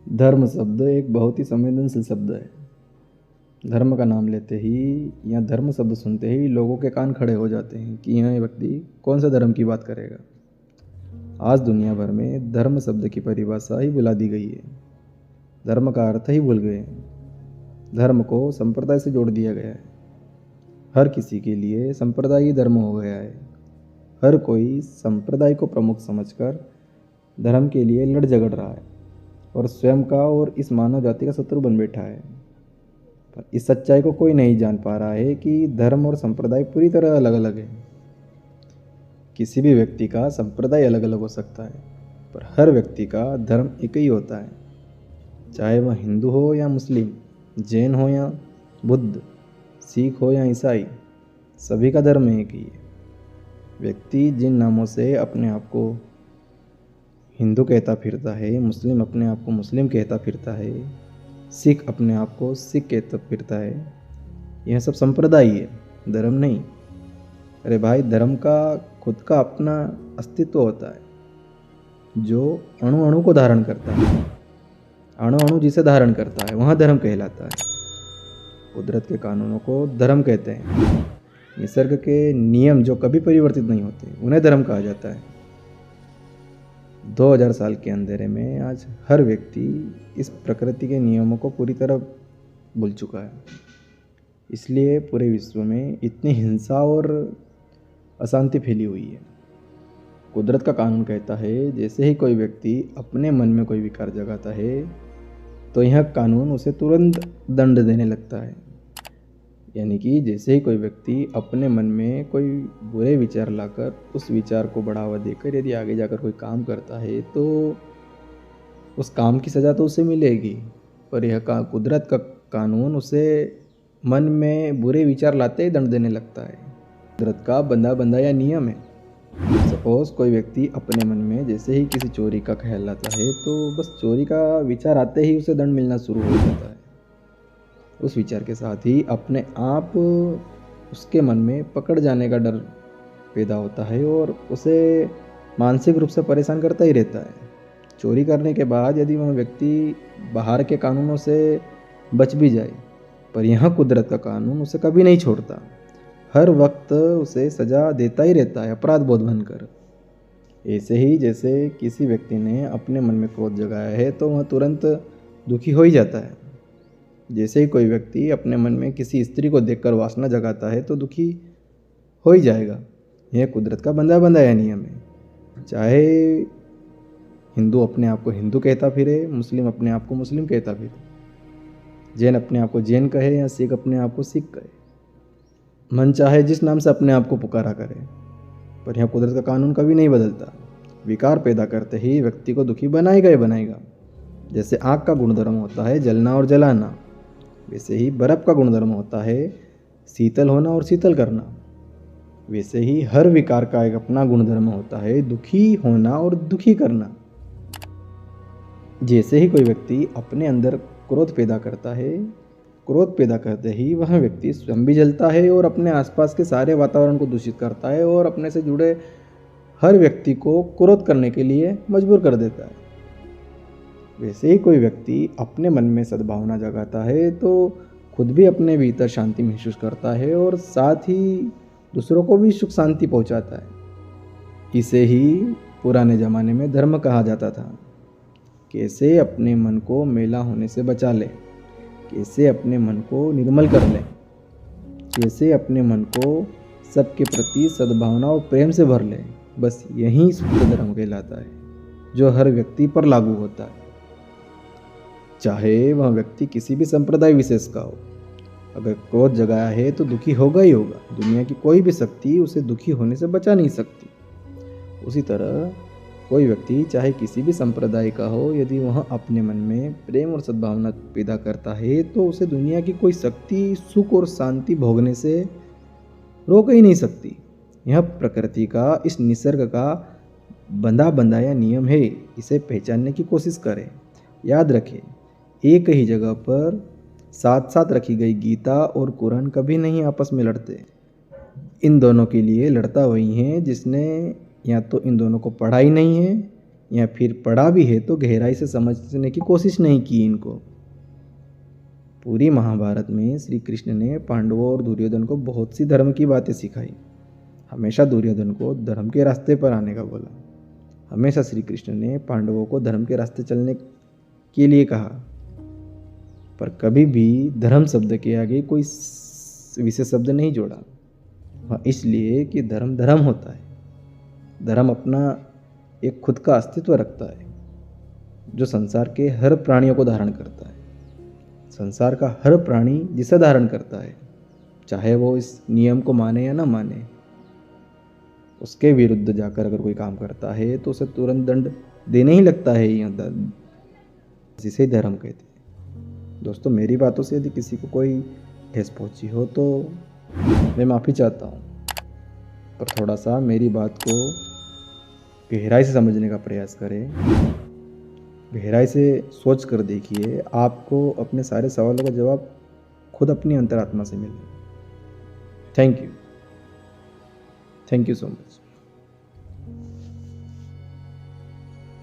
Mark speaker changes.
Speaker 1: धर्म शब्द एक बहुत ही संवेदनशील शब्द है। धर्म का नाम लेते ही या धर्म शब्द सुनते ही लोगों के कान खड़े हो जाते हैं कि यह व्यक्ति कौन सा धर्म की बात करेगा। आज दुनिया भर में धर्म शब्द की परिभाषा ही भुला दी गई है। धर्म का अर्थ ही भूल गए हैं। धर्म को संप्रदाय से जोड़ दिया गया है। हर किसी के लिए संप्रदाय ही धर्म हो गया है। हर कोई संप्रदाय को प्रमुख समझकर धर्म के लिए लड़ झगड़ रहा है और स्वयं का और इस मानव जाति का शत्रु बन बैठा है। पर इस सच्चाई को कोई नहीं जान पा रहा है कि धर्म और संप्रदाय पूरी तरह अलग अलग है। किसी भी व्यक्ति का संप्रदाय अलग अलग हो सकता है, पर हर व्यक्ति का धर्म एक ही होता है। चाहे वह हिंदू हो या मुस्लिम, जैन हो या बुद्ध, सिख हो या ईसाई, सभी का धर्म एक ही है। व्यक्ति जिन नामों से अपने आप को हिंदू कहता फिरता है, मुस्लिम अपने आप को मुस्लिम कहता फिरता है, सिख अपने आप को सिख कहता फिरता है, यह सब संप्रदाय है, धर्म नहीं। अरे भाई, धर्म का खुद का अपना अस्तित्व होता है जो अणु अणु को धारण करता है। अणु अणु जिसे धारण करता है वहाँ धर्म कहलाता है। कुदरत के कानूनों को धर्म कहते हैं। निसर्ग के नियम जो कभी परिवर्तित नहीं होते उन्हें धर्म कहा जाता है। 2000 साल के अंधेरे में आज हर व्यक्ति इस प्रकृति के नियमों को पूरी तरह भूल चुका है। इसलिए पूरे विश्व में इतनी हिंसा और अशांति फैली हुई है। कुदरत का कानून कहता है, जैसे ही कोई व्यक्ति अपने मन में कोई विकार जगाता है तो यह कानून उसे तुरंत दंड देने लगता है। यानी कि जैसे ही कोई व्यक्ति अपने मन में कोई बुरे विचार लाकर उस विचार को बढ़ावा देकर यदि आगे जाकर कोई काम करता है तो उस काम की सज़ा तो उसे मिलेगी, पर यह कुदरत का कानून उसे मन में बुरे विचार लाते ही दंड देने लगता है। कुदरत का बंधा बंधाया नियम है। सपोज कोई व्यक्ति अपने मन में जैसे ही किसी चोरी का ख्याल लाता है तो बस चोरी का विचार आते ही उसे दंड मिलना शुरू हो जाता है। उस विचार के साथ ही अपने आप उसके मन में पकड़ जाने का डर पैदा होता है और उसे मानसिक रूप से परेशान करता ही रहता है। चोरी करने के बाद यदि वह व्यक्ति बाहर के कानूनों से बच भी जाए, पर यह कुदरत का कानून उसे कभी नहीं छोड़ता। हर वक्त उसे सज़ा देता ही रहता है, अपराध बोध बनकर। ऐसे ही जैसे किसी व्यक्ति ने अपने मन में क्रोध जगाया है तो वह तुरंत दुखी हो ही जाता है। जैसे ही कोई व्यक्ति अपने मन में किसी स्त्री को देखकर वासना जगाता है तो दुखी हो ही जाएगा। यह कुदरत का बंधा बंधाया नियम है। चाहे हिंदू अपने आप को हिंदू कहता फिरे, मुस्लिम अपने आप को मुस्लिम कहता फिरे, जैन अपने आप को जैन कहे या सिख अपने आप को सिख कहे, मन चाहे जिस नाम से अपने आप को पुकारा करे, पर यह कुदरत का कानून कभी नहीं बदलता। विकार पैदा करते ही व्यक्ति को दुखी बनाएगा ही बनाएगा। जैसे आग का गुणधर्म होता है जलना और जलाना, वैसे ही बर्फ़ का गुणधर्म होता है शीतल होना और शीतल करना। वैसे ही हर विकार का एक अपना गुणधर्म होता है दुखी होना और दुखी करना। जैसे ही कोई व्यक्ति अपने अंदर क्रोध पैदा करता है, क्रोध पैदा करते ही वह व्यक्ति स्वयं भी जलता है और अपने आसपास के सारे वातावरण को दूषित करता है और अपने से जुड़े हर व्यक्ति को क्रोध करने के लिए मजबूर कर देता है। वैसे ही कोई व्यक्ति अपने मन में सद्भावना जगाता है तो खुद भी अपने भीतर शांति महसूस करता है और साथ ही दूसरों को भी सुख शांति पहुंचाता है। इसे ही पुराने ज़माने में धर्म कहा जाता था। कैसे अपने मन को मैला होने से बचा ले, कैसे अपने मन को निर्मल कर ले, कैसे अपने मन को सबके प्रति सद्भावना और प्रेम से भर ले, बस यही शुद्ध धर्म कहलाता है जो हर व्यक्ति पर लागू होता है, चाहे वह व्यक्ति किसी भी संप्रदाय विशेष का हो। अगर क्रोध जगाया है तो दुखी होगा ही होगा। दुनिया की कोई भी शक्ति उसे दुखी होने से बचा नहीं सकती। उसी तरह कोई व्यक्ति चाहे किसी भी संप्रदाय का हो, यदि वह अपने मन में प्रेम और सद्भावना पैदा करता है तो उसे दुनिया की कोई शक्ति सुख और शांति भोगने से रोक ही नहीं सकती। यह प्रकृति का, इस निसर्ग का बंधा बंधाया नियम है। इसे पहचानने की कोशिश करें। याद रखें, एक ही जगह पर साथ साथ रखी गई गीता और कुरान कभी नहीं आपस में लड़ते। इन दोनों के लिए लड़ता वही है जिसने या तो इन दोनों को पढ़ा ही नहीं है या फिर पढ़ा भी है तो गहराई से समझने की कोशिश नहीं की इनको। पूरी महाभारत में श्री कृष्ण ने पांडवों और दुर्योधन को बहुत सी धर्म की बातें सिखाई। हमेशा दुर्योधन को धर्म के रास्ते पर आने का बोला। हमेशा श्री कृष्ण ने पांडवों को धर्म के रास्ते चलने के लिए कहा, पर कभी भी धर्म शब्द के आगे कोई विशेष शब्द नहीं जोड़ा। वह इसलिए कि धर्म धर्म होता है। धर्म अपना एक खुद का अस्तित्व रखता है जो संसार के हर प्राणियों को धारण करता है। संसार का हर प्राणी जिसे धारण करता है, चाहे वो इस नियम को माने या ना माने, उसके विरुद्ध जाकर अगर कोई काम करता है तो उसे तुरंत दंड देने ही लगता है। जिसे धर्म कहते हैं। दोस्तों, मेरी बातों से यदि किसी को कोई ठेस पहुंची हो तो मैं माफ़ी चाहता हूँ, पर थोड़ा सा मेरी बात को गहराई से समझने का प्रयास करें। गहराई से सोच कर देखिए, आपको अपने सारे सवालों का जवाब खुद अपनी अंतरात्मा से मिले। Thank you so much.